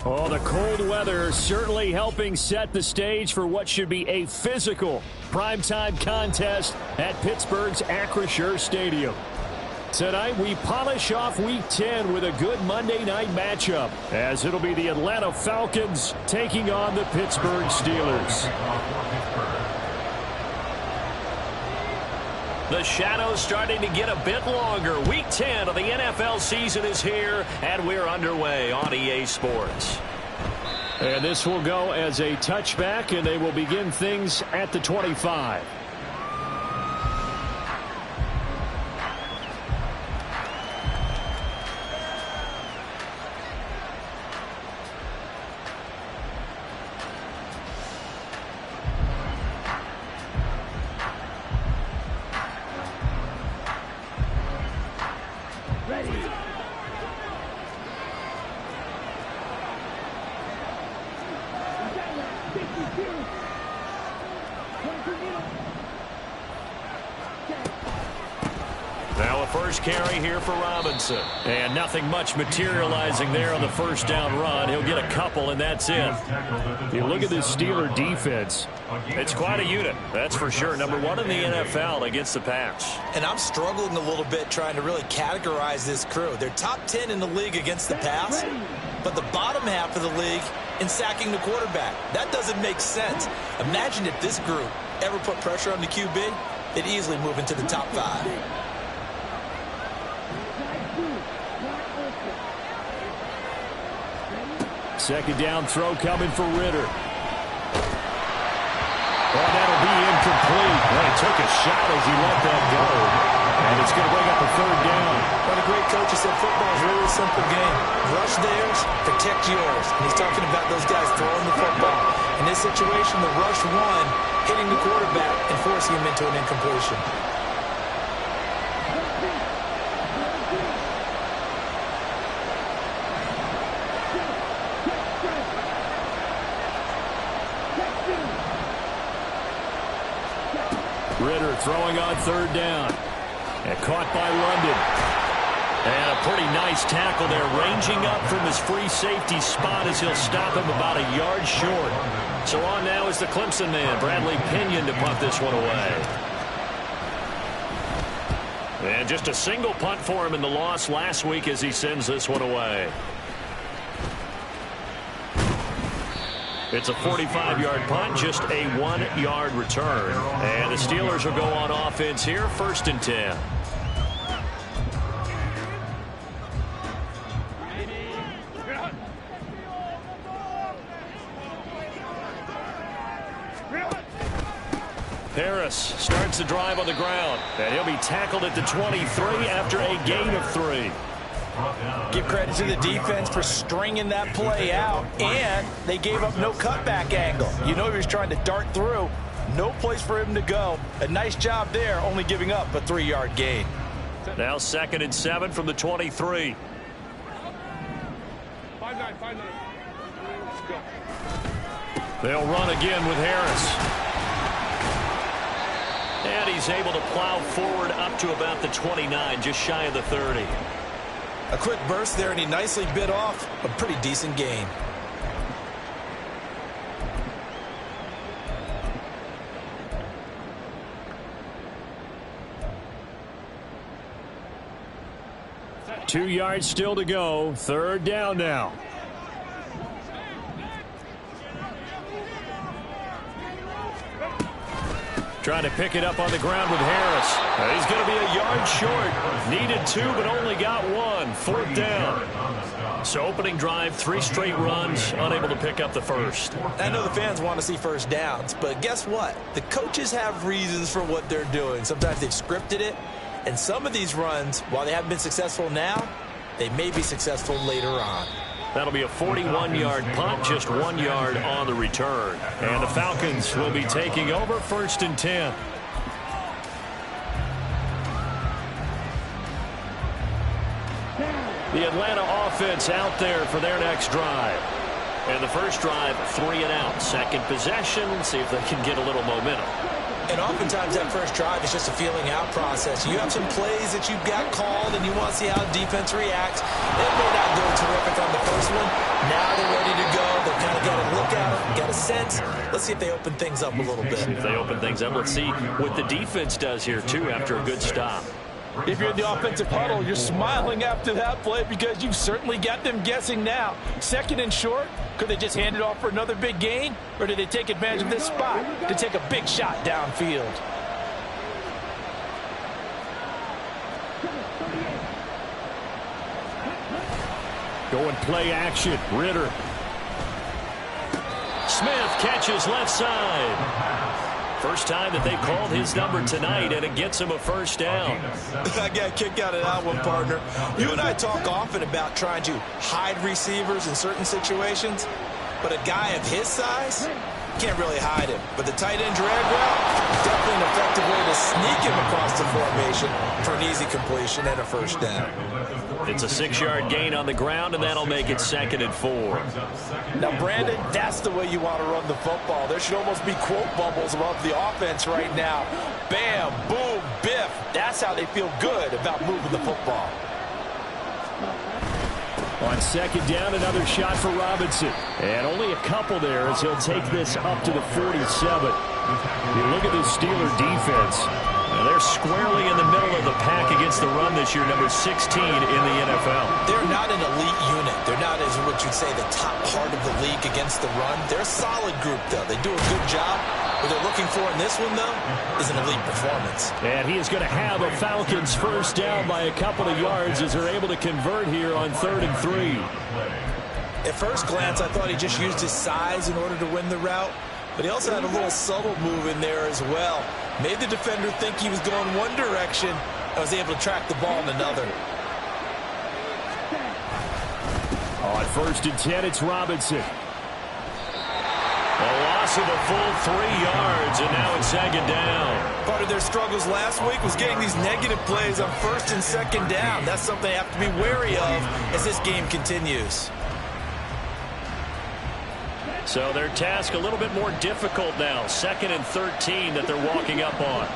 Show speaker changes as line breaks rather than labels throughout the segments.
Oh, the cold weather certainly helping set the stage for what should be a physical primetime contest at Pittsburgh's Acrisure Stadium. Tonight, we polish off Week 10 with a good Monday night matchup, as it'll be the Atlanta Falcons taking on the Pittsburgh Steelers.
The shadows starting to get a bit longer. Week 10 of the NFL season is here, and we're underway on EA Sports.
And this will go as a touchback, and they will begin things at the 25.
Now a first carry here for Robinson.
And nothing much materializing there on the first down run. He'll get a couple, and that's it. You look at this Steeler defense.
It's quite a unit, that's for sure. Number one in the NFL against the pass.
And I'm struggling a little bit trying to really categorize this crew. They're top 10 in the league against the pass, but the bottom half of the league in sacking the quarterback. That doesn't make sense. Imagine if this group ever put pressure on the QB, they'd easily move into the top 5.
Second down throw coming for Ritter. Oh, that'll be incomplete. Well, he took a shot as he let that go. And it's going to bring up a third down.
One of the great coaches said football is really a simple game. Rush theirs, protect yours. And he's talking about those guys throwing the football. In this situation, the rush one, hitting the quarterback and forcing him into an incompletion.
Ritter throwing on third down. And caught by London. And a pretty nice tackle there, ranging up from his free safety spot as he'll stop him about a yard short.
So on now is the Clemson man, Bradley Pinion, to punt this one away. And just a single punt for him in the loss last week as he sends this one away. It's a 45-yard punt, just a 1-yard return. And the Steelers will go on offense here, 1st and 10. Harris starts the drive on the ground, and he'll be tackled at the 23 after a gain of 3.
Give credit to the defense for stringing that play out, and they gave up no cutback angle. You know he was trying to dart through. No place for him to go. A nice job there, only giving up a 3-yard gain.
Now 2nd and 7 from the 23.
5-9. Let's go.
They'll run again with Harris. And he's able to plow forward up to about the 29, just shy of the 30.
A quick burst there, and he nicely bit off a pretty decent gain.
Two yards still to go. Third down now. Trying to pick it up on the ground with Harris. He's going to be a yard short. Needed 2, but only got 1. 4th down. So opening drive, 3 straight runs, unable to pick up the first.
I know the fans want to see first downs, but guess what? The coaches have reasons for what they're doing. Sometimes they've scripted it, and some of these runs, while they haven't been successful now, they may be successful later on.
That'll be a 41-yard punt, just 1 yard on the return. And the Falcons will be taking over 1st and 10. The Atlanta offense out there for their next drive. And the first drive, 3 and out. Second possession, see if they can get a little momentum.
And oftentimes that first drive is just a feeling out process. You have some plays that you've got called and you want to see how the defense reacts. It may not go terrific on the first one. Now they're ready to go. They've kind of got a look at it, got a sense. Let's see if they open things up a little bit.
If they open things up, let's see what the defense does here, too, after a good stop.
If you're in the offensive huddle, you're smiling after that play because you've certainly got them guessing now. 2nd and short, could they just hand it off for another big gain? Or did they take advantage of this spot to take a big shot downfield?
Going play action. Ritter.
Smith catches left side. First time that they called his number tonight, and it gets him a first down.
I got a kick out of that one, partner. You and I talk often about trying to hide receivers in certain situations, but a guy of his size can't really hide him. But the tight end drag route, definitely an effective way to sneak him across the formation for an easy completion and a first down.
It's a 6-yard gain on the ground, and that'll make it 2nd and 4.
Now, Brandon, that's the way you want to run the football. There should almost be quote bubbles above the offense right now. Bam, boom, biff. That's how they feel good about moving the football.
On 2nd down, another shot for Robinson. And only a couple there as he'll take this up to the 47. You look at this Steeler defense.
They're squarely in the middle of the pack against the run this year, number 16 in the NFL.
They're not an elite unit. They're not, as what you'd say, the top part of the league against the run. They're a solid group, though. They do a good job. What they're looking for in this one, though, is an elite performance.
And he is going to have a Falcons first down by a couple of yards as they're able to convert here on 3rd and 3.
At first glance, I thought he just used his size in order to win the route. But he also had a little subtle move in there as well. Made the defender think he was going one direction and was able to track the ball in another.
On 1st and 10, it's Robinson.
A loss of a full 3 yards, and now it's 2nd down.
Part of their struggles last week was getting these negative plays on 1st and 2nd down. That's something they have to be wary of as this game continues.
So their task a little bit more difficult now. 2nd and 13 that they're walking up on.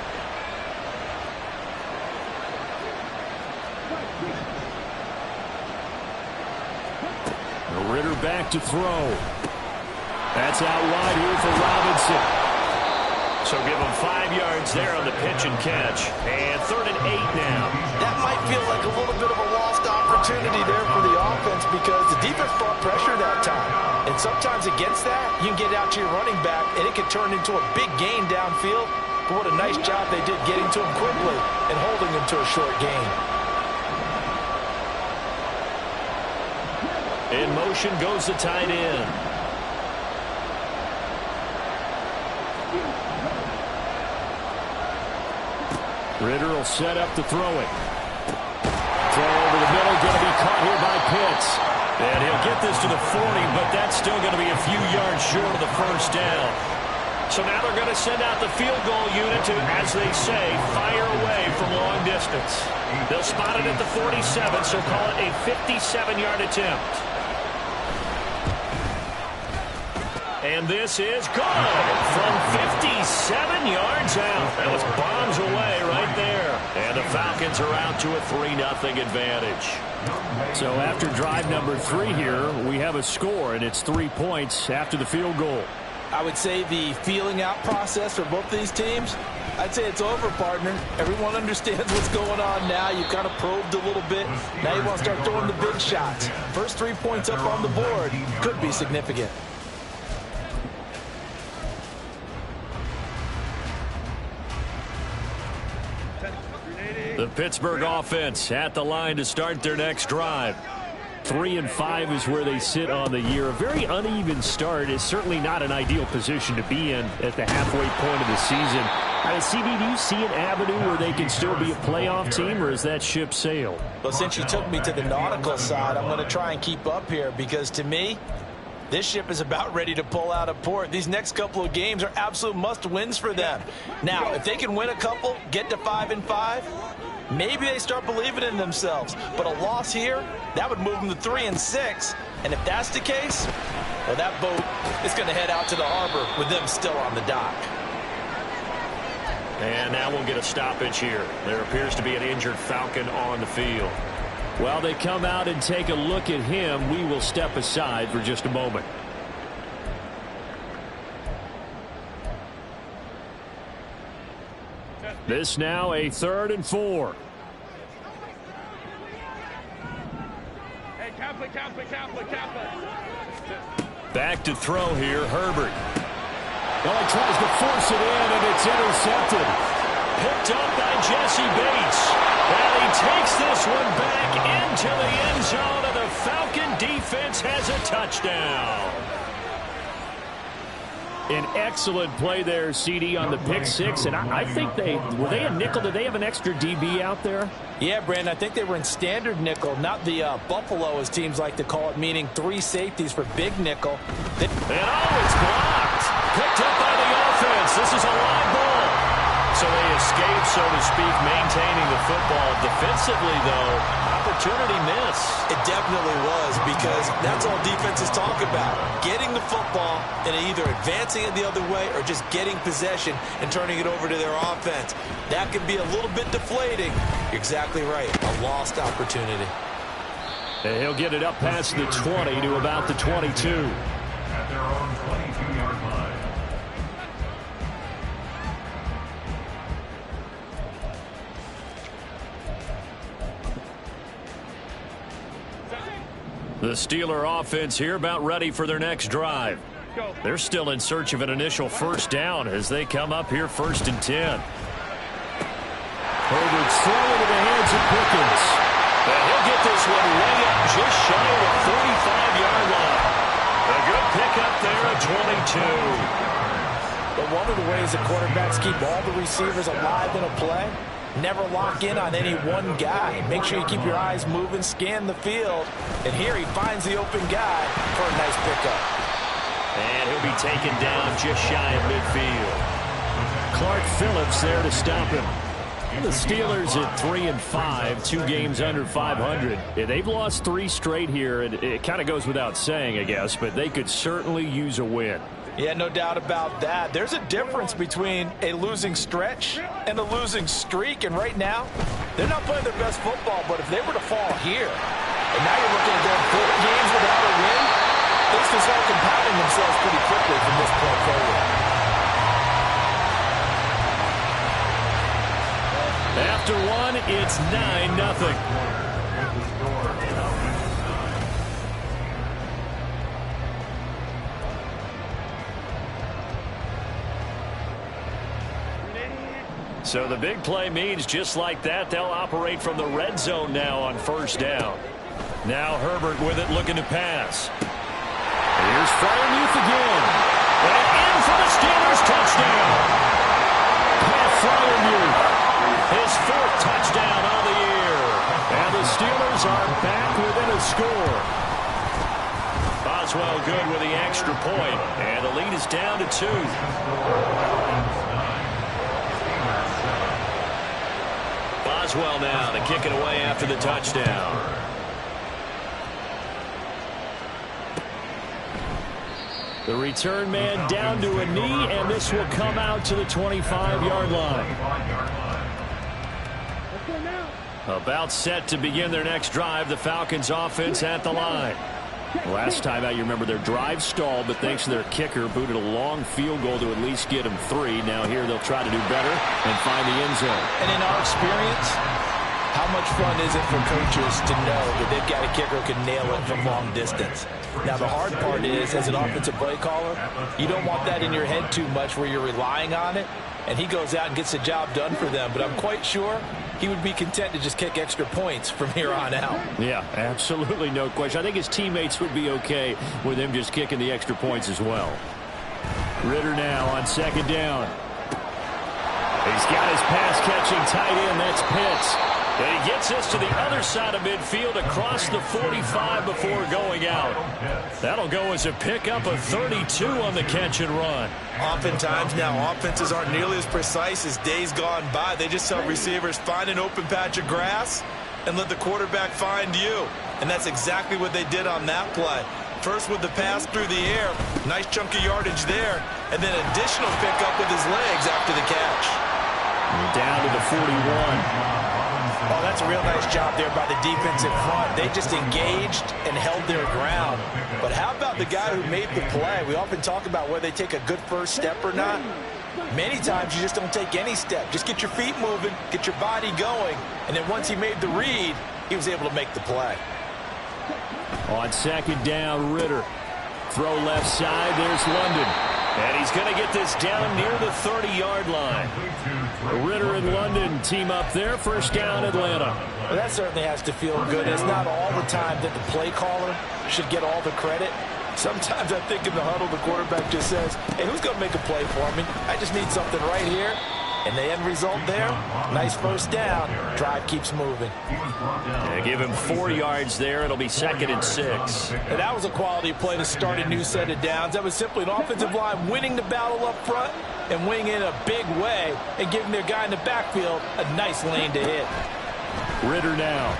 Ritter back to throw. That's out wide here for Robinson.
So give him 5 yards there on the pitch and catch. And 3rd and 8 now.
That might feel like a little bit of a lost opportunity there for the offense because the defense brought pressure that time. And sometimes against that, you can get out to your running back, and it can turn into a big gain downfield. But what a nice job they did getting to him quickly and holding him to a short gain.
In motion goes the tight end.
Ritter will set up to throw it. Throw over the middle, going to be caught here by Pitts.
And he'll get this to the 40, but that's still going to be a few yards short of the first down. So now they're going to send out the field goal unit to, as they say, fire away from long distance. They'll spot it at the 47, so call it a 57-yard attempt. And this is good from 57 yards out. That was bombs away right there. And the Falcons are out to a 3-0 advantage.
So after drive number 3 here, we have a score, and it's 3 points after the field goal.
I would say the feeling out process for both these teams, I'd say it's over, partner. Everyone understands what's going on now. You've kind of probed a little bit. Now you want to start throwing the big shots. First 3 points up on the board could be significant.
The Pittsburgh offense at the line to start their next drive.
3-5 is where they sit on the year. A very uneven start is certainly not an ideal position to be in at the halfway point of the season. CD, do you see an avenue where they can still be a playoff team, or is that ship sailed?
Well, since you took me to the nautical side, I'm going to try and keep up here because, to me, this ship is about ready to pull out of port. These next couple of games are absolute must-wins for them. Now, if they can win a couple, get to 5-5, maybe they start believing in themselves. But a loss here, that would move them to 3-6. And if that's the case, well, that boat is going to head out to the harbor with them still on the dock.
And now we'll get a stoppage here. There appears to be an injured Falcon on the field.
While they come out and take a look at him, we will step aside for just a moment. This now a 3rd and 4.
Hey, Kaplan.
Back to throw here, Herbert.
Well, he tries to force it in, and it's intercepted.
Picked up by Jesse Bates. And he takes this one back into the end zone, and the Falcon defense has a touchdown.
An excellent play there, CD, on the pick six. And I think were they a nickel? Did they have an extra DB out there?
Yeah, Brandon, I think they were in standard nickel, not the Buffalo, as teams like to call it, meaning 3 safeties for big nickel.
And it's blocked. Picked up by the offense. This is a live ball. So they escape, so to speak, maintaining the football. Defensively, though, opportunity miss.
It definitely was, because that's all defenses talk about. Getting the football and either advancing it the other way or just getting possession and turning it over to their offense. That can be a little bit deflating. You're exactly right. A lost opportunity.
And he'll get it up past the 20 to about the 22.
At their own 22-yard line.
The Steeler offense here about ready for their next drive. They're still in search of an initial first down as they come up here 1st and 10.
Herbert's throwing to the hands of Pickens.
And he'll get this one way up just shy of the 45-yard line. A good pickup there at 22.
But one of the ways the quarterbacks keep all the receivers alive in a play, never lock in on any one guy. Make sure you keep your eyes moving, scan the field. And here he finds the open guy for a nice pickup.
And he'll be taken down just shy of midfield.
Clark Phillips there to stop him. The Steelers at 3-5, 2 games under 500. They've lost 3 straight here, and it kind of goes without saying, I guess, but they could certainly use a win.
Yeah, no doubt about that. There's a difference between a losing stretch and a losing streak, and right now, they're not playing their best football, but if they were to fall here, and now you're looking at going 4 games without a win, things can start compounding themselves pretty quickly from this point forward.
After 1, it's 9-0.
So the big play means just like that, they'll operate from the red zone now on 1st down. Now Herbert with it, looking to pass.
Here's Freiermuth again.
And in for the Steelers touchdown.
Pat Freiermuth.
His 4th touchdown on the year.
And the Steelers are back within a score.
Boswell good with the extra point. And the lead is down to 2. Boswell now to kick it away after the touchdown.
The return man down to a knee, and this will come out to the 25-yard line.
About set to begin their next drive. The Falcons offense at the line.
Last time out, you remember their drive stalled, but thanks to their kicker, booted a long field goal to at least get them 3. Now here they'll try to do better and find the end zone.
And in our experience, how much fun is it for coaches to know that they've got a kicker who can nail it from long distance? Now, the hard part is, as an offensive play caller, you don't want that in your head too much where you're relying on it, and he goes out and gets the job done for them. But I'm quite sure he would be content to just kick extra points from here on out.
Yeah, absolutely no question. I think his teammates would be okay with him just kicking the extra points as well. Ritter now on second down. He's got his pass-catching tight end. That's Pitts. And he gets this to the other side of midfield across the 45 before going out. That'll go as a pickup of 32 on the catch and run.
Oftentimes now, offenses aren't nearly as precise as days gone by. They just tell receivers, find an open patch of grass and let the quarterback find you. And that's exactly what they did on that play. First with the pass through the air, nice chunk of yardage there, and then additional pickup with his legs after the catch.
Down to the 41.
Oh, that's a real nice job there by the defensive front. They just engaged and held their ground. But how about the guy who made the play? We often talk about whether they take a good first step or not. Many times you just don't take any step. Just get your feet moving, get your body going, and then once he made the read, he was able to make the play.
On second down, Ritter. Throw left side, there's London. And he's going to get this down near the 30-yard line. Ritter and London team up there. First down, Atlanta.
Well, that certainly has to feel good. It's not all the time that the play caller should get all the credit. Sometimes I think in the huddle, the quarterback just says, hey, who's going to make a play for me? I just need something right here. And the end result there, nice first down. Drive keeps moving.
Yeah, give him 4 yards there. It'll be 2nd and 6.
And that was a quality play to start a new set of downs. That was simply an offensive line winning the battle up front and winning in a big way and giving their guy in the backfield a nice lane to hit.
Ritter now.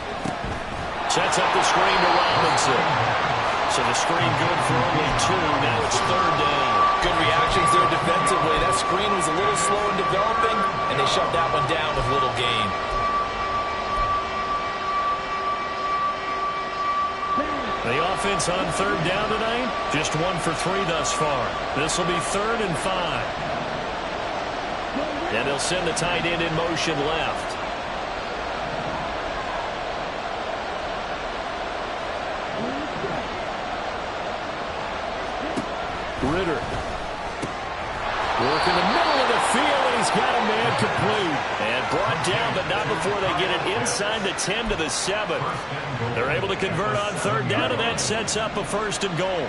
Sets up the screen to Robinson. So the screen good for only 2. Now it's 3rd down.
Good reactions there defensively. That screen was a little slow in developing, and they shut that one down with little gain.
The offense on 3rd down tonight, just 1 for 3 thus far. This will be 3rd and 5. And they'll send the tight end in motion left.
Ritter. Work in the middle of the field, and he's got a man complete.
And brought down, but not before they get it inside the 10 to the 7. They're able to convert on 3rd down, and that sets up a 1st and goal.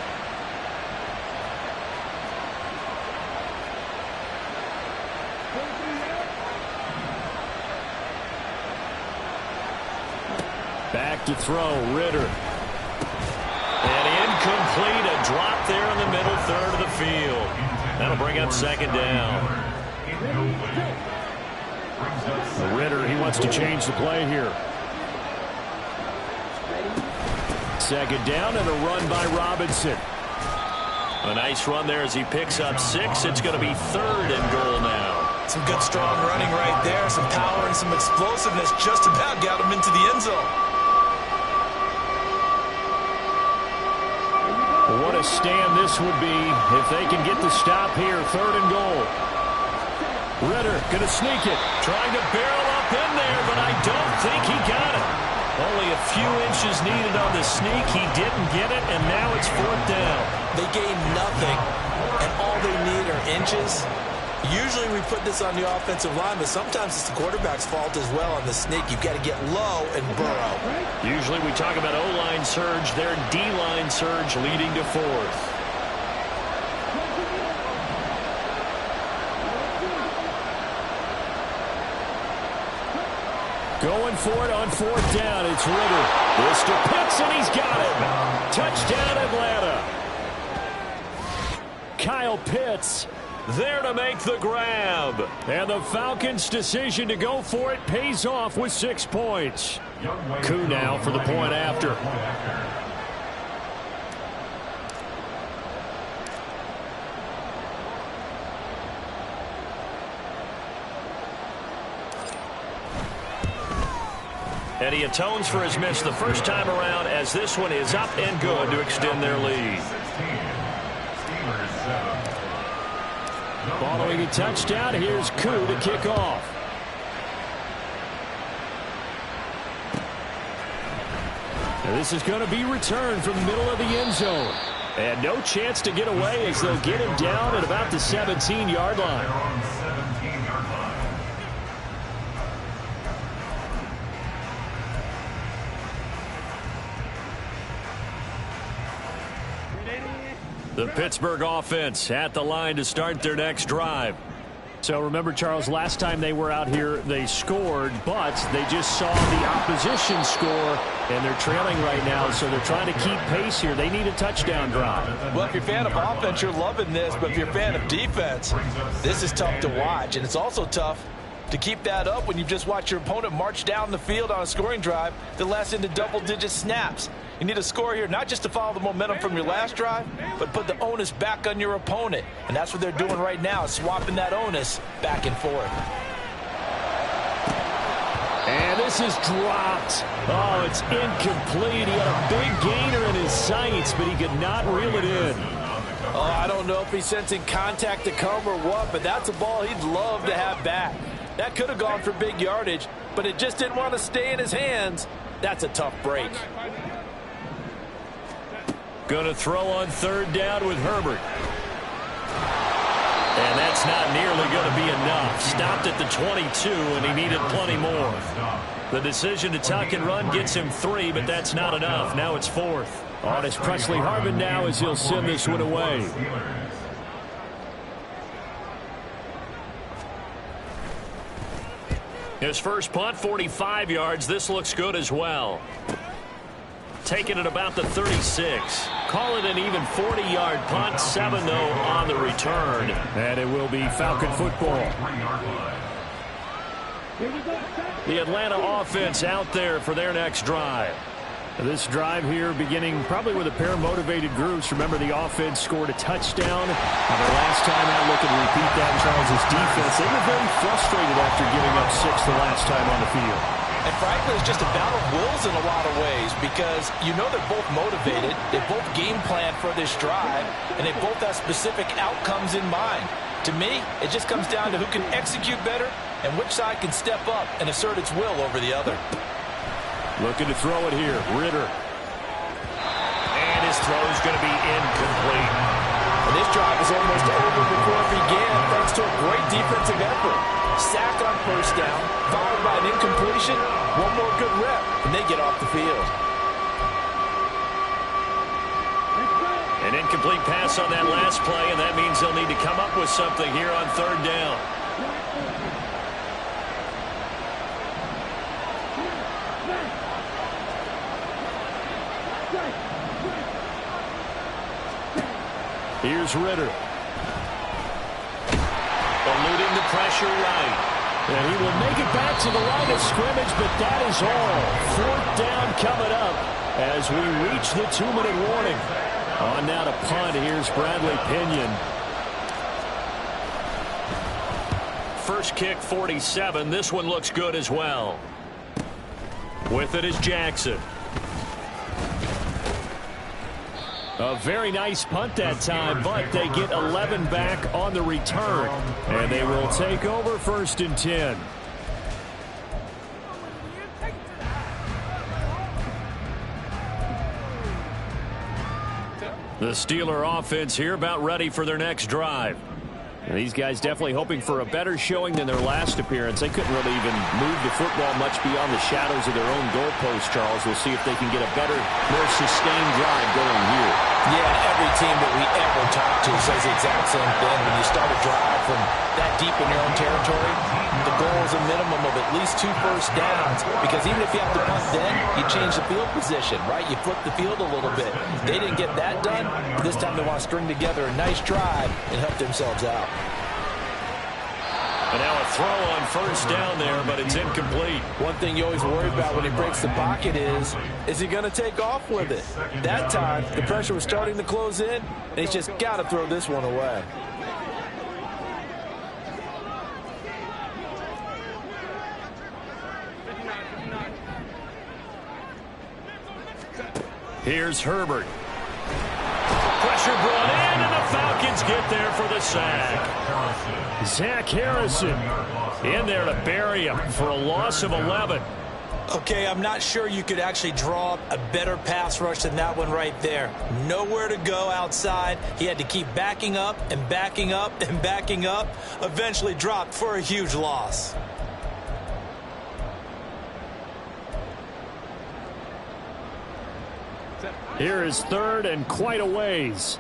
Back to throw, Ritter.
And incomplete, a drop there in the middle 3rd of the field. That'll bring up 2nd down.
Ritter, he wants to change the play here. 2nd down and a run by Robinson.
A nice run there as he picks up 6. It's going to be 3rd and goal now.
Some good strong running right there. Some power and some explosiveness just about got him into the end zone.
What a stand this would be if they can get the stop here. 3rd and goal. Ritter going to sneak it.
Trying to barrel up in there, but I don't think he got it. Only a few inches needed on the sneak. He didn't get it, and now it's 4th down.
They gain nothing, and all they need are inches. Usually we put this on the offensive line, but sometimes it's the quarterback's fault as well on the sneak. You've got to get low and burrow.
Usually we talk about O-line surge. Their D-line surge leading to 4th.
Going for it on 4th down. It's Ritter. Mr. Pitts, and he's got him. Touchdown, Atlanta. Kyle Pitts there to make the grab. And the Falcons' decision to go for it pays off with 6 points. Koo now for the point after.
And he atones for his miss the first time around as this one is up and good to extend their lead.
Following a touchdown, here's Koo to kick off. And this is going to be returned from the middle of the end zone. And no chance to get away as they'll get him down at about the 17-yard line.
The Pittsburgh offense at the line to start their next drive.
So remember, Charles, last time they were out here, they scored, but they just saw the opposition score, and they're trailing right now, so they're trying to keep pace here. They need a touchdown drive.
Well, if you're a fan of offense, you're loving this, but if you're a fan of defense, this is tough to watch, and it's also tough to keep that up when you've just watched your opponent march down the field on a scoring drive that lasts into double-digit snaps. You need a score here, not just to follow the momentum from your last drive, but put the onus back on your opponent. And that's what they're doing right now, swapping that onus back and forth.
And this is dropped. Oh, it's incomplete. He had a big gainer in his sights, but he could not reel it in.
Oh, I don't know if he's sensing contact to come or what, but that's a ball he'd love to have back. That could have gone for big yardage, but it just didn't want to stay in his hands. That's a tough break.
Going to throw on third down with Herbert. And that's not nearly going to be enough. Stopped at the 22, and he needed plenty more. The decision to tuck and run gets him 3, but that's not enough. Now it's 4th.
On is Presley Harvin now as he'll send this one away.
His first punt, 45 yards. This looks good as well. Taking it about the 36. Call it an even 40-yard punt. 7, though, on the return.
And it will be Falcon football.
The Atlanta offense out there for their next drive.
This drive here beginning probably with a pair of motivated groups. Remember, the offense scored a touchdown. And the last time out, look and repeat that, Charles' defense. They were very frustrated after giving up 6 the last time on the field.
And frankly, it's just a battle of wills in a lot of ways because you know they're both motivated, they both game plan for this drive, and they both have specific outcomes in mind. To me, it just comes down to who can execute better and which side can step up and assert its will over the other.
Looking to throw it here, Ritter.
And his throw is going to be incomplete.
And this drive is almost over before it began thanks to a great defensive effort. Sack on first down, followed by an incompletion, one more good rep, and they get off the field.
An incomplete pass on that last play, and that means they'll need to come up with something here on third down.
Here's Ritter.
Eluding the pressure right.
And he will make it back to the line of scrimmage, but that is all. 4th down coming up as we reach the 2-minute warning. On now to punt, here's Bradley Pinion.
First kick, 47. This one looks good as well. With it is Jackson.
A very nice punt that time, but they get 11 back on the return. And they will take over 1st and 10.
The Steeler offense here about ready for their next drive.
And these guys definitely hoping for a better showing than their last appearance. They couldn't really even move the football much beyond the shadows of their own goalpost, Charles. We'll see if they can get a better, more sustained drive going here.
Yeah, every team that we ever talk to says the exact same thing. When you start a drive from that deep in your own territory, the goal is a minimum of at least 2 first downs. Because even if you have to punt then, you change the field position, right? You flip the field a little bit. They didn't get that done. This time they want to string together a nice drive and help themselves out.
And now a throw on first down there, but it's incomplete.
One thing you always worry about when he breaks the pocket is he going to take off with it? That time, the pressure was starting to close in, and he's just got to throw this one away.
Here's Herbert. Pressure brought in, and the Falcons get there for the sack.
Zach Harrison
In there to bury him for a loss of 11.
Okay, I'm not sure you could actually draw up a better pass rush than that one right there. Nowhere to go outside. He had to keep backing up and backing up and backing up. Eventually dropped for a huge loss.
Here is 3rd and quite a ways.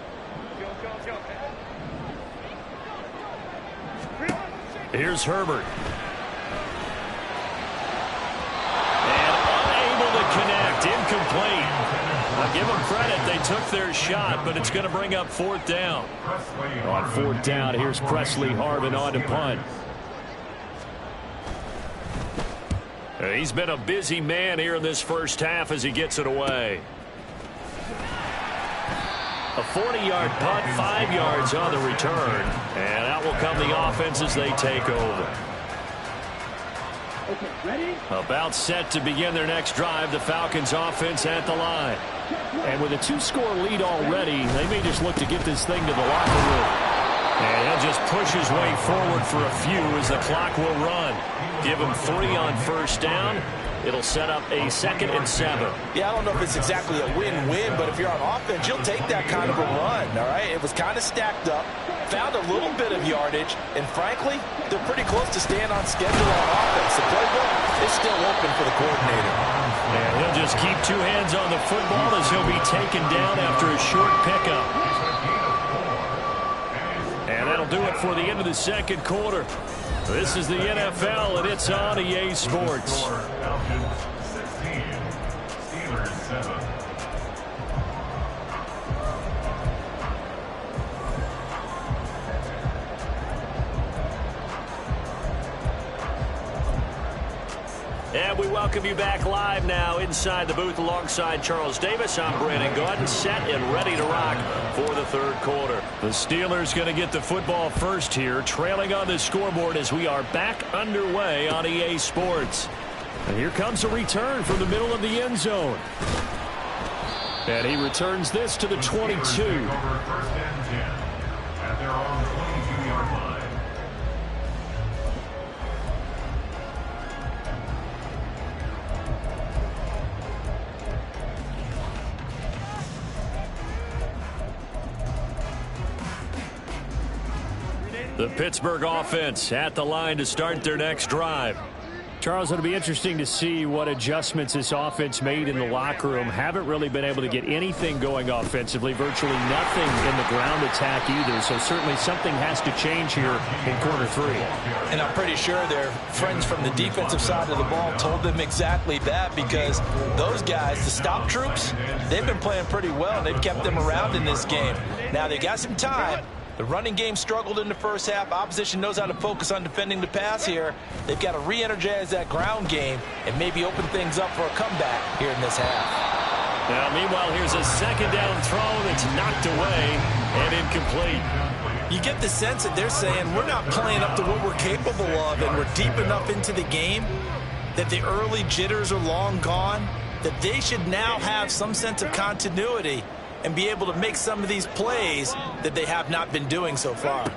Here's Herbert. And unable to connect. Incomplete. I'll give them credit. They took their shot, but it's going to bring up fourth down. On fourth down, here's Presley Harvin on to punt. He's been a busy man here in this first half as he gets it away. A 40-yard punt, 5 yards on the return. And out will come the offense as they take over. About set to begin their next drive, the Falcons offense at the line. And with a 2-score lead already, they may just look to get this thing to the locker room. And he'll just push his way forward for a few as the clock will run. Give him 3 on first down. It'll set up a 2nd and 7.
Yeah, I don't know if it's exactly a win-win, but if you're on offense, you'll take that kind of a run, all right? It was kind of stacked up, found a little bit of yardage, and frankly, they're pretty close to staying on schedule on offense. The playbook is still open for the coordinator.
And he'll just keep 2 hands on the football as he'll be taken down after a short pickup. And that'll do it for the end of the second quarter. This is the NFL, and it's on EA Sports.
Falcons 16, Steelers 7.
And we welcome you back live now inside the booth alongside Charles Davis. I'm Brandon Gaudin, set and ready to rock for the third quarter. The Steelers going to get the football first here, trailing on the scoreboard as we are back underway on EA Sports. And here comes a return from the middle of the end zone. And he returns this to the 22.
First and 10 at their own 22-yard line.
The Pittsburgh offense at the line to start their next drive. Charles, it'll be interesting to see what adjustments this offense made in the locker room. Haven't really been able to get anything going offensively, virtually nothing in the ground attack either. So certainly something has to change here in quarter 3.
And I'm pretty sure their friends from the defensive side of the ball told them exactly that, because those guys, the stop troops, they've been playing pretty well, and they've kept them around in this game. Now, they got some time. The running game struggled in the first half. Opposition knows how to focus on defending the pass here. They've got to re-energize that ground game and maybe open things up for a comeback here in this half.
Now, meanwhile, here's a second down throw that's knocked away and incomplete.
You get the sense that they're saying we're not playing up to what we're capable of, and we're deep enough into the game that the early jitters are long gone, that they should now have some sense of continuity and be able to make some of these plays that they have not been doing so far.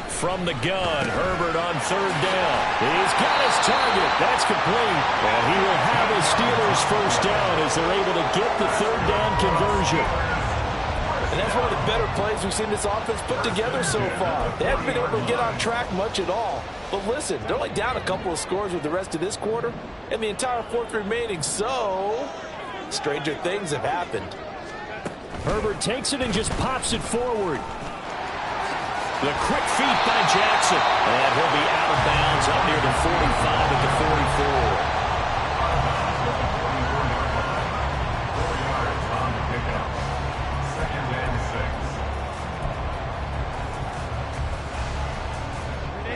From the gun, Herbert on third down. He's got his target. That's complete. And he will have a Steelers first down as they're able to get the third down conversion.
And that's one of the better plays we've seen this offense put together so far. They haven't been able to get on track much at all. But listen, they're only down a couple of scores with the rest of this quarter and the entire fourth remaining, so stranger things have happened.
Herbert takes it and just pops it forward. The quick feet by Jackson. And he'll be out of bounds up near the 45 at the 44.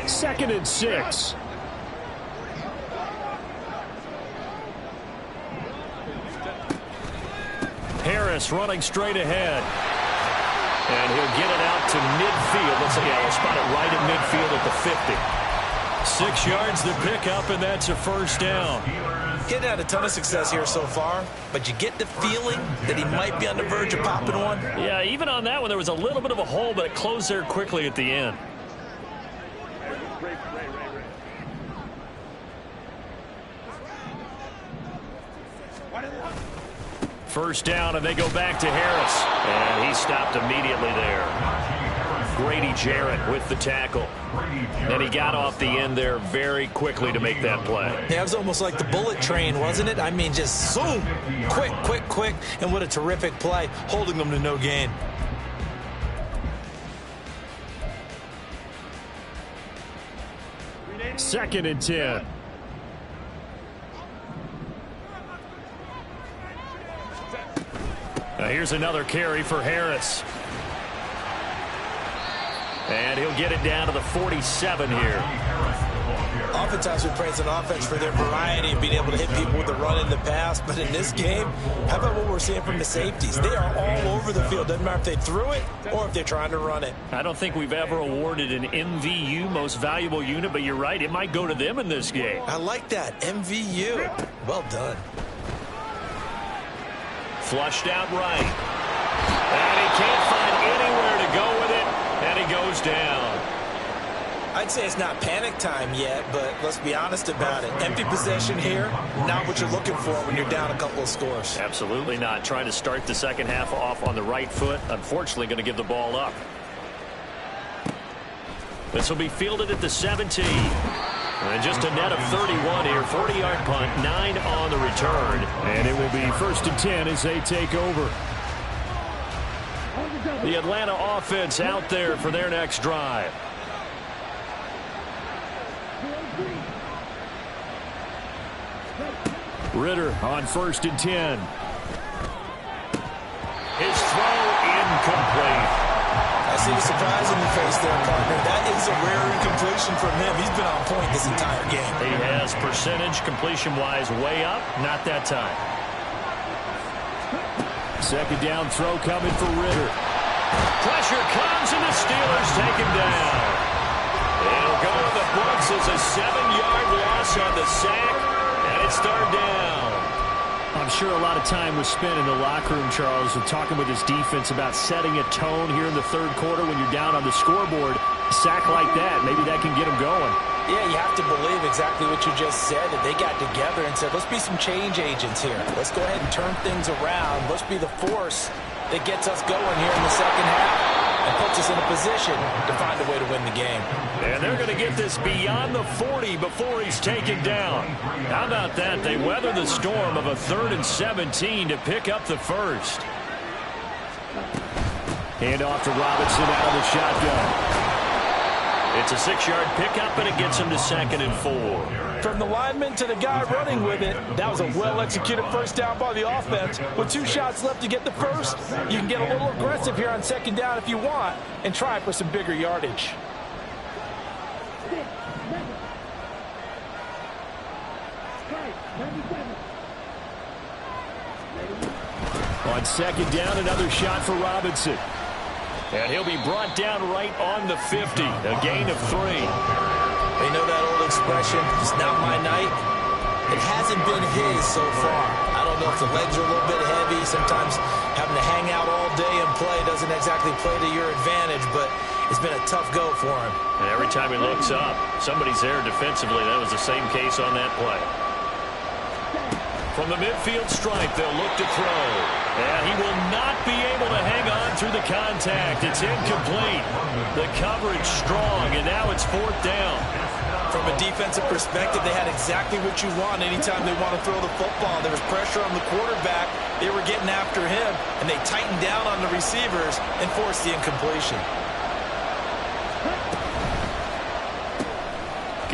2nd and 6. Harris running straight ahead. And he'll get it out to midfield. Let's see, we'll spot it right at midfield at the 50. 6 yards to pick up, and that's a first down.
Getting had a ton of success here so far, but you get the feeling that he might be on the verge of popping one.
Yeah, even on that one, there was a little bit of a hole, but it closed there quickly at the end. First down, and they go back to Harris. And he stopped immediately there. Grady Jarrett with the tackle. And he got off the end there very quickly to make that play.
Yeah, it was almost like the bullet train, wasn't it? I mean, just zoom, quick, and what a terrific play, holding them to no gain.
2nd and 10.
Now here's another carry for Harris. And he'll get it down to the 47 here.
Oftentimes we praise an offense for their variety and being able to hit people with the run in the pass. But in this game, how about what we're seeing from the safeties? They are all over the field. Doesn't matter if they threw it or if they're trying to run it.
I don't think we've ever awarded an MVU, most valuable unit, but you're right. It might go to them in this game.
I like that. MVU. Well done.
Flushed out right. And he can't find anywhere to go with it. And he goes down.
I'd say it's not panic time yet, but let's be honest about it. Empty possession here, not what you're looking for when you're down a couple of scores.
Absolutely not. Trying to start the second half off on the right foot. Unfortunately, going to give the ball up. This will be fielded at the 17. And just a net of 31 here. 40-yard punt, 9 on the return.
And it will be 1st and 10 as they take over.
The Atlanta offense out there for their next drive.
Ritter on 1st and 10.
His throw incomplete.
I see the surprise in your face there, partner. That is a rare incompletion from him. He's been on point this entire game.
He has percentage completion-wise way up. Not that time.
2nd down throw coming for Ritter.
Pressure comes, and the Steelers take him down. It'll go to the books as a 7-yard loss on the sack, and it's 3rd down.
I'm sure a lot of time was spent in the locker room, Charles, with talking with his defense about setting a tone here in the 3rd quarter when you're down on the scoreboard. A sack like that, maybe that can get him going.
Yeah, you have to believe exactly what you just said, that they got together and said, let's be some change agents here. Let's go ahead and turn things around. Let's be the force that gets us going here in the second half and puts us in a position to find a way to win the game.
And they're going to get this beyond the 40 before he's taken down. How about that? They weather the storm of a 3rd and 17 to pick up the first.
Hand off to Robinson out of the shotgun.
It's a 6-yard pickup, and it gets him to 2nd and 4.
From the lineman to the guy running with it, that was a well-executed first down by the offense. With 2 shots left to get the first, you can get a little aggressive here on 2nd down if you want and try for some bigger yardage.
On 2nd down, another shot for Robinson.
And he'll be brought down right on the 50, a gain of 3.
They know that old expression, it's not my night. It hasn't been his so far. I don't know if the legs are a little bit heavy. Sometimes having to hang out all day and play doesn't exactly play to your advantage, but it's been a tough go for him.
And every time he looks up, somebody's there defensively. That was the same case on that play. From the midfield stripe, they'll look to throw. And he will not be able to hang on through the contact. It's incomplete. The coverage strong, and now it's 4th down.
From a defensive perspective, they had exactly what you want anytime they want to throw the football. There was pressure on the quarterback. They were getting after him, and they tightened down on the receivers and forced the incompletion.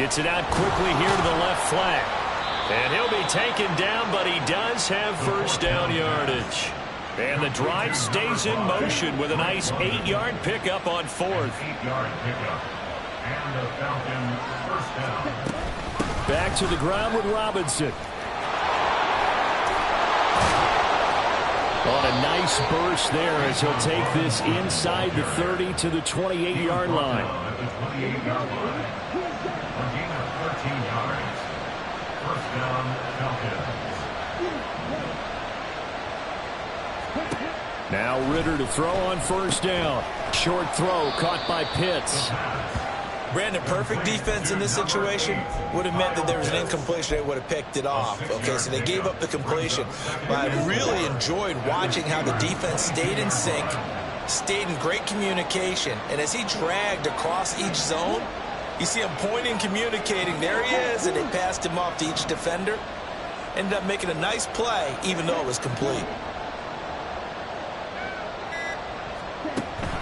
Gets it out quickly here to the left flank. And he'll be taken down, but he does have first down yardage. And the drive stays in motion with a nice 8-yard pickup on 4th.
8-yard pickup. And the Falcons first down.
Back to the ground with Robinson. On a nice burst there as he'll take this inside the 30 to the 28-yard line.
At the 28-yard line. A gain of 13 yards. First down, Falcons.
Now Ritter to throw on 1st down. Short throw caught by Pitts.
Brandon, perfect defense in this situation would have meant that there was an incompletion. They would have picked it off. Okay, so they gave up the completion. But I really enjoyed watching how the defense stayed in sync, stayed in great communication, and as he dragged across each zone, you see him pointing, communicating. There he is, and they passed him off to each defender. Ended up making a nice play, even though it was complete.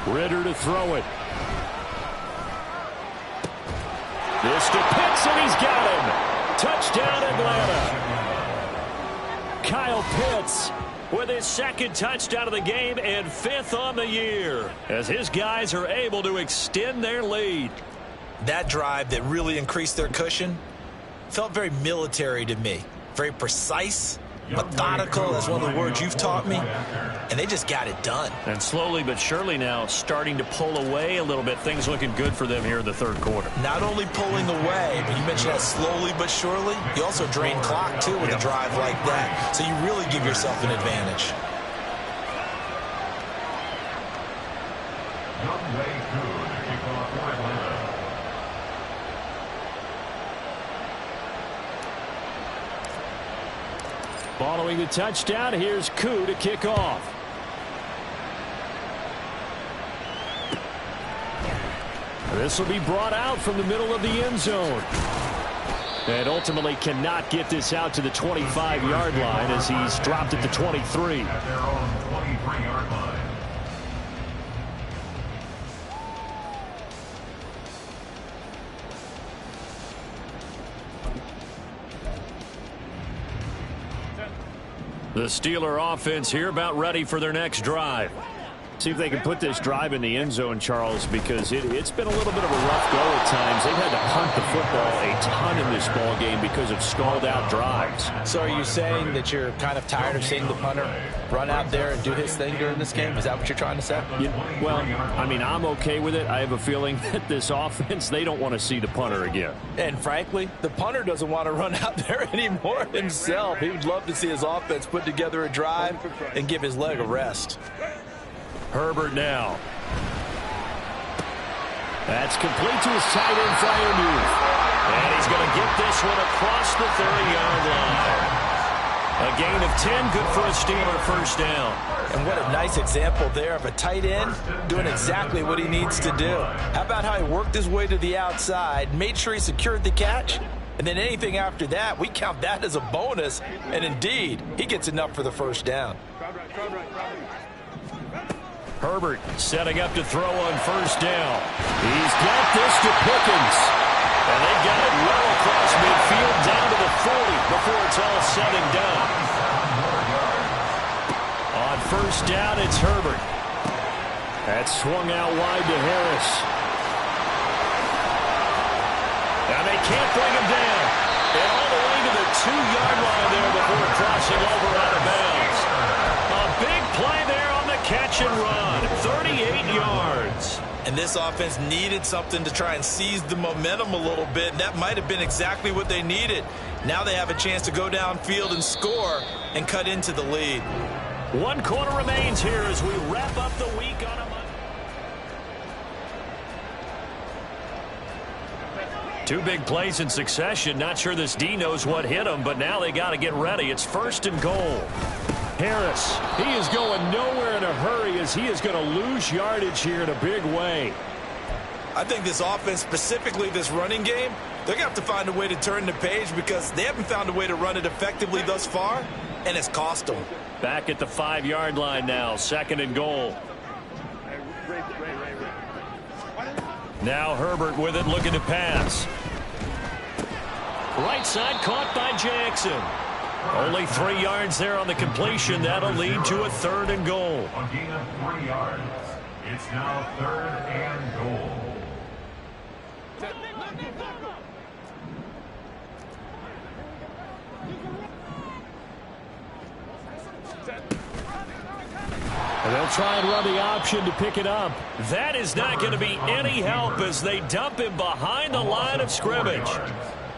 Ritter to throw it. This to Pitts, and he's got him. Touchdown, Atlanta. Kyle Pitts with his second touchdown of the game and 5th on the year, as his guys are able to extend their lead.
That drive that really increased their cushion felt very military to me. Very precise, methodical, that's one of the words you've taught me, and they just got it done.
And slowly but surely now starting to pull away a little bit. Things looking good for them here in the third quarter.
Not only pulling away, but you mentioned that slowly but surely, you also drain clock too with a drive like that, so you really give yourself an advantage.
Following the touchdown, here's Koo to kick off. This will be brought out from the middle of the end zone. And ultimately cannot get this out to the 25-yard line as he's dropped at the 23.
At their own 23-yard line.
The Steeler offense here about ready for their next drive. See if they can put this drive in the end zone, Charles, because it's been a little bit of a rough go at times. They've had to punt the football a ton in this ball game because of stalled-out drives.
So are you saying that you're kind of tired of seeing the punter run out there and do his thing during this game? Is that what you're trying to say?
Well, I mean, I'm okay with it. I have a feeling that this offense, they don't want to see the punter again.
And frankly, the punter doesn't want to run out there anymore himself. He would love to see his offense put together a drive and give his leg a rest.
Herbert now. That's complete to his tight end, Freiermuth. And he's going to get this one across the 30-yard line. A gain of 10, good for a Steeler first down.
And what a nice example there of a tight end doing exactly what he needs to do. How about how he worked his way to the outside, made sure he secured the catch, and then anything after that, we count that as a bonus. And indeed, he gets enough for the first down.
Herbert setting up to throw on first down. He's got this to Pickens. And they've got it well across midfield down to the 40 before it's all said and done. On first down, it's Herbert. That's swung out wide to Harris. Now they can't bring him down. And all the way to the 2-yard line there before crossing over out of bounds. A big play there on the catch and run. 38 yards.
And this offense needed something to try and seize the momentum a little bit, and that might have been exactly what they needed. Now they have a chance to go downfield and score and cut into the lead.
1 quarter remains here as we wrap up the week on a Monday. 2 big plays in succession. Not sure this D knows what hit him, but now they got to get ready. It's 1st and goal. Harris, he is going nowhere in a hurry as he is going to lose yardage here in a big way.
I think this offense, specifically this running game, they're going to have to find a way to turn the page because they haven't found a way to run it effectively thus far, and it's cost them.
Back at the 5-yard line now, 2nd and goal. Now Herbert with it, looking to pass. Right side caught by Jackson. Only 3 yards there on the completion. That'll lead to a 3rd and goal.
A gain of 3 yards. It's now 3rd and goal.
And they'll try and run the option to pick it up. That is not going to be any help as they dump him behind the line of scrimmage.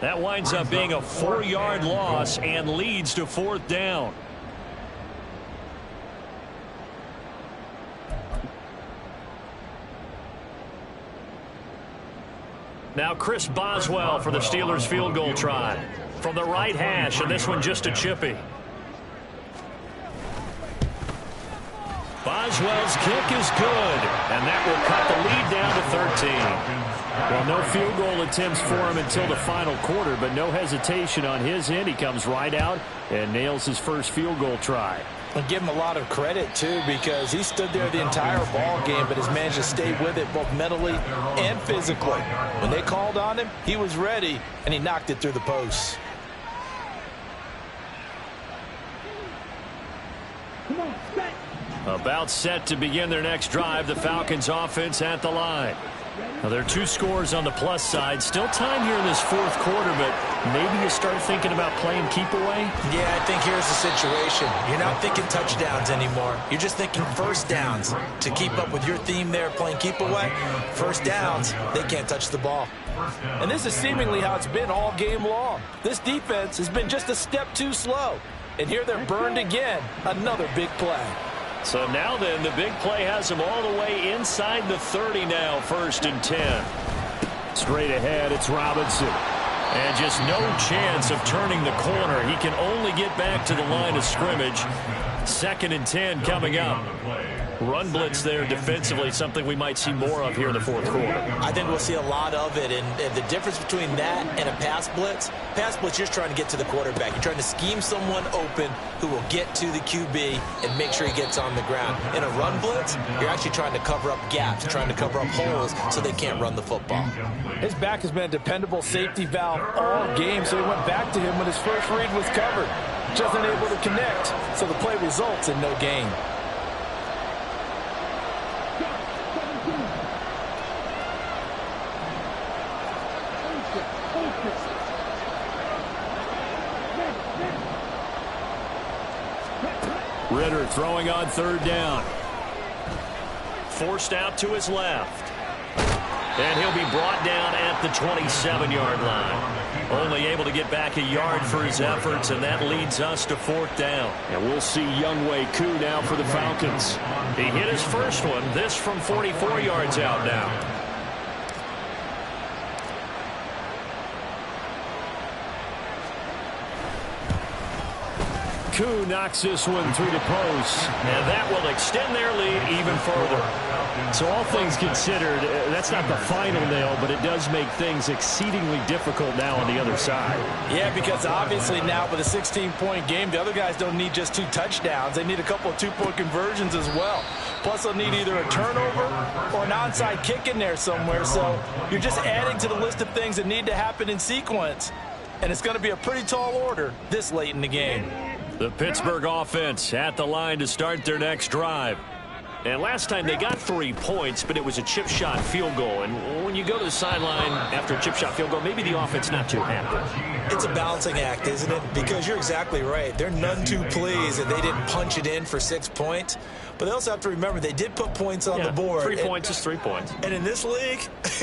That winds up being a 4-yard loss and leads to 4th down. Now Chris Boswell for the Steelers field goal try. From the right hash, and this one just a chippy. Boswell's kick is good, and that will cut the lead down to 13. Well, no field goal attempts for him until the final quarter, but no hesitation on his end. He comes right out and nails his first field goal try.
And give him a lot of credit, too, because he stood there the entire ball game but has managed to stay with it both mentally and physically. When they called on him, he was ready, and he knocked it through the posts.
About set to begin their next drive, the Falcons offense at the line. Now, there are 2 scores on the plus side. Still time here in this 4th quarter, but maybe you start thinking about playing keep away?
Yeah, I think here's the situation. You're not thinking touchdowns anymore. You're just thinking first downs. To keep up with your theme there, playing keep away, first downs, they can't touch the ball.
And this is seemingly how it's been all game long. This defense has been just a step too slow. And here they're burned again. Another big play.
So now then, the big play has him all the way inside the 30 now, 1st and 10. Straight ahead, it's Robinson. And just no chance of turning the corner. He can only get back to the line of scrimmage. 2nd and 10 coming up. Run blitz there defensively, something we might see more of here in the 4th quarter.
I think we'll see a lot of it, and the difference between that and a pass blitz, you're just trying to get to the quarterback. You're trying to scheme someone open who will get to the QB and make sure he gets on the ground. In a run blitz, you're actually trying to cover up gaps, trying to cover up holes so they can't run the football.
His back has been a dependable safety valve all game, so he went back to him when his first read was covered. Just unable to connect, so the play results in no gain.
Ritter throwing on 3rd down. Forced out to his left. And he'll be brought down at the 27-yard line. Only able to get back a yard for his efforts, and that leads us to 4th down. And we'll see Younghoe Koo now for the Falcons. He hit his first one, this from 44 yards out now. Koo knocks this one through the post, and that will extend their lead even further. So all things considered, that's not the final nail, but it does make things exceedingly difficult now on the other side.
Yeah, because obviously now with a 16-point game, the other guys don't need just 2 touchdowns. They need a couple of 2-point conversions as well. Plus, they'll need either a turnover or an onside kick in there somewhere. So you're just adding to the list of things that need to happen in sequence. And it's going to be a pretty tall order this late in the game.
The Pittsburgh offense at the line to start their next drive. And last time they got 3 points, but it was a chip shot field goal. And when you go to the sideline after a chip shot field goal, maybe the offense not too happy.
It's a balancing act, isn't it? Because you're exactly right. They're none too pleased that they didn't punch it in for 6 points. But they also have to remember they did put points on the board.
3 points is 3 points.
And in this league,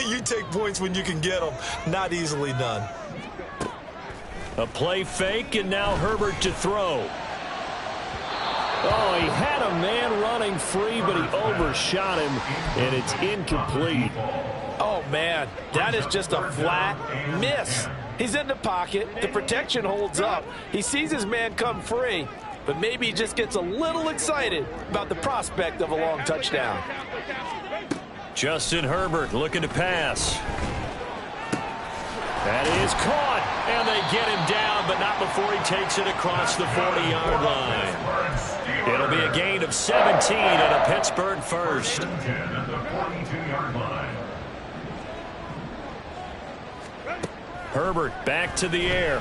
you take points when you can get them. Not easily done.
A play fake, and now Herbert to throw. Oh, he had a man running free, but he overshot him, and it's incomplete.
Oh, man, that is just a flat miss. He's in the pocket. The protection holds up. He sees his man come free, but maybe he just gets a little excited about the prospect of a long touchdown.
Justin Herbert looking to pass. That is caught, and they get him down, but not before he takes it across the 40-yard line. It'll be a gain of 17 and a Pittsburgh first. Herbert back to the air.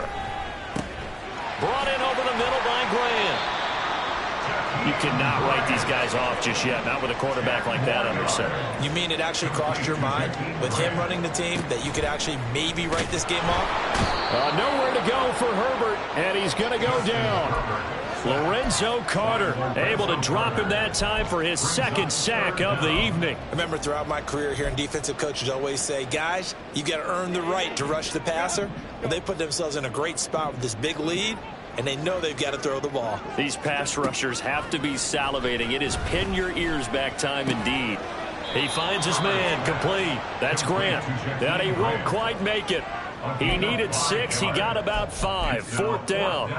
Brought in over the middle by Graham. You cannot write these guys off just yet, not with a quarterback like that under center.
You mean it actually crossed your mind with him running the team that you could actually maybe write this game off?
Nowhere to go for Herbert, and he's going to go down. Lorenzo Carter able to drop him that time for his 2nd sack of the evening.
I remember throughout my career here in defensive coaches always say, guys, you got to earn the right to rush the passer. Well, they put themselves in a great spot with this big lead, and they know they've got to throw the ball.
These pass rushers have to be salivating. It is pin your ears back time indeed. He finds his man complete. That's Grant. That he won't quite make it. He needed 6. He got about 5. 4th down.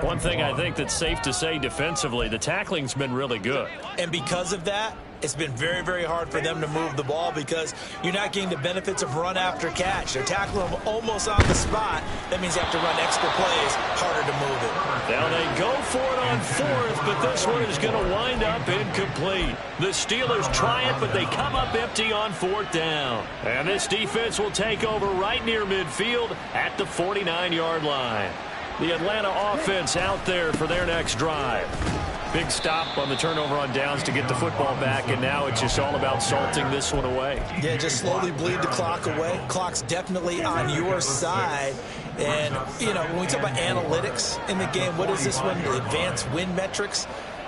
One thing I think that's safe to say defensively, the tackling's been really good.
And because of that, It's been very, very hard for them to move the ball because you're not getting the benefits of run after catch. They're tackling them almost on the spot. That means you have to run extra plays, harder to move it.
Now they go for it on fourth, but this one is going to wind up incomplete. The Steelers try it, but they come up empty on fourth down. And this defense will take over right near midfield at the 49-yard line. The Atlanta offense out there for their next drive. Big stop on the turnover on downs to get the football back, and now it's just all about salting this one away.
Yeah, just slowly bleed the clock away. Clock's definitely on your side. And, you know, when we talk about analytics in the game, what is this one? The advanced win metrics?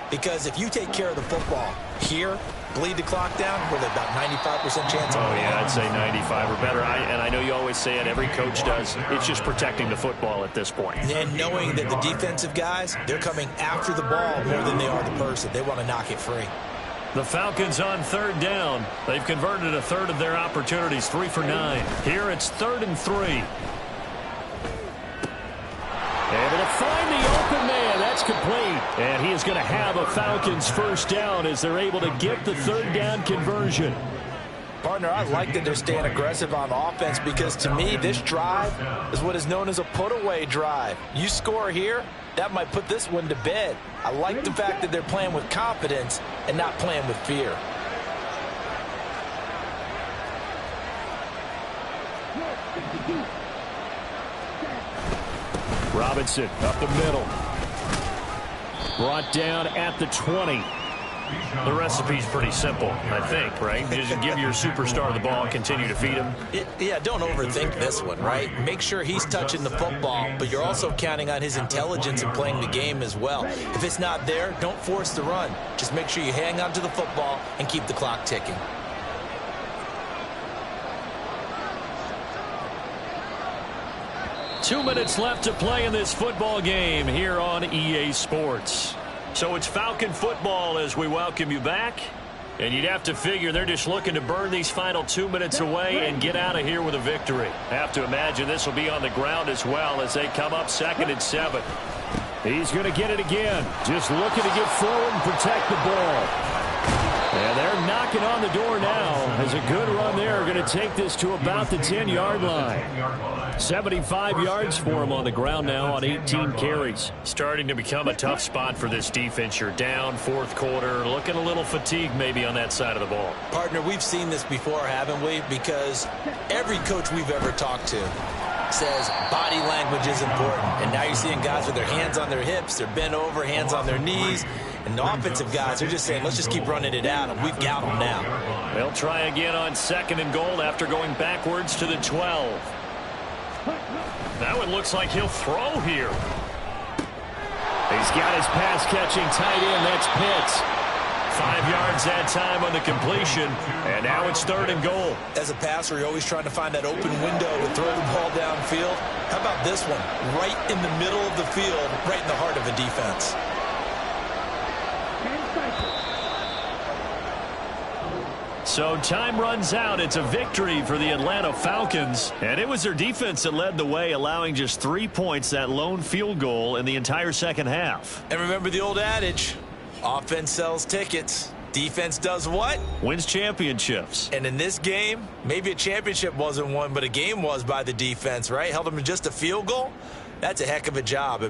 Because if you take care of the football here, bleed the clock down, with about 95% chance of winning.
Yeah, I'd say 95 or better. And I know you always say it, every coach does. It's just protecting the football at this point.
And knowing that the defensive guys, they're coming after the ball more than they are the person. They want to knock it free.
The Falcons on third down. They've converted a third of their opportunities, 3 for 9. Here it's 3rd and 3. Able to find the open man. That's complete. And he is going to have a Falcons first down as they're able to get the third down conversion.
Partner, I like that they're staying aggressive on offense because to me, this drive is what is known as a put-away drive. You score here, that might put this one to bed. I like the fact that they're playing with confidence and not playing with fear.
Robinson up the middle. Brought down at the 20.
The recipe's pretty simple, I think, right? Just give your superstar the ball and continue to feed him.
Yeah, don't overthink this one, right? Make sure he's touching the football, but you're also counting on his intelligence in playing the game as well. If it's not there, don't force the run. Just make sure you hang on to the football and keep the clock ticking.
Two minutes left to play in this football game here on EA Sports. So it's Falcon football as we welcome you back. And you'd have to figure they're just looking to burn these final 2 minutes away and get out of here with a victory. Have to imagine this will be on the ground as well as they come up 2nd and 7.
He's going to get it again. Just looking to get forward and protect the ball. And they're knocking on the door now as a good run there. Going to take this to about the 10-yard line. 75 yards for him on the ground now on 18 carries.
Starting to become a tough spot for this defense. You're down 4th quarter, looking a little fatigued maybe on that side of the ball.
Partner, we've seen this before, haven't we? Because every coach we've ever talked to says body language is important. And now you're seeing guys with their hands on their hips, they're bent over, hands on their knees. And the offensive guys are just saying, let's just keep running it at them. We've got them now.
They'll try again on 2nd and goal after going backwards to the 12. Now it looks like he'll throw here.
He's got his pass-catching tight end. That's Pitts.
5 yards that time on the completion. And now it's 3rd and goal.
As a passer, you're always trying to find that open window to throw the ball downfield. How about this one? Right in the middle of the field, right in the heart of a defense.
So time runs out. It's a victory for the Atlanta Falcons. And it was their defense that led the way, allowing just 3 points, that lone field goal in the entire second half.
And remember the old adage, offense sells tickets. Defense does what?
Wins championships.
And in this game, maybe a championship wasn't won, but a game was by the defense, right? Held them to just a field goal. That's a heck of a job.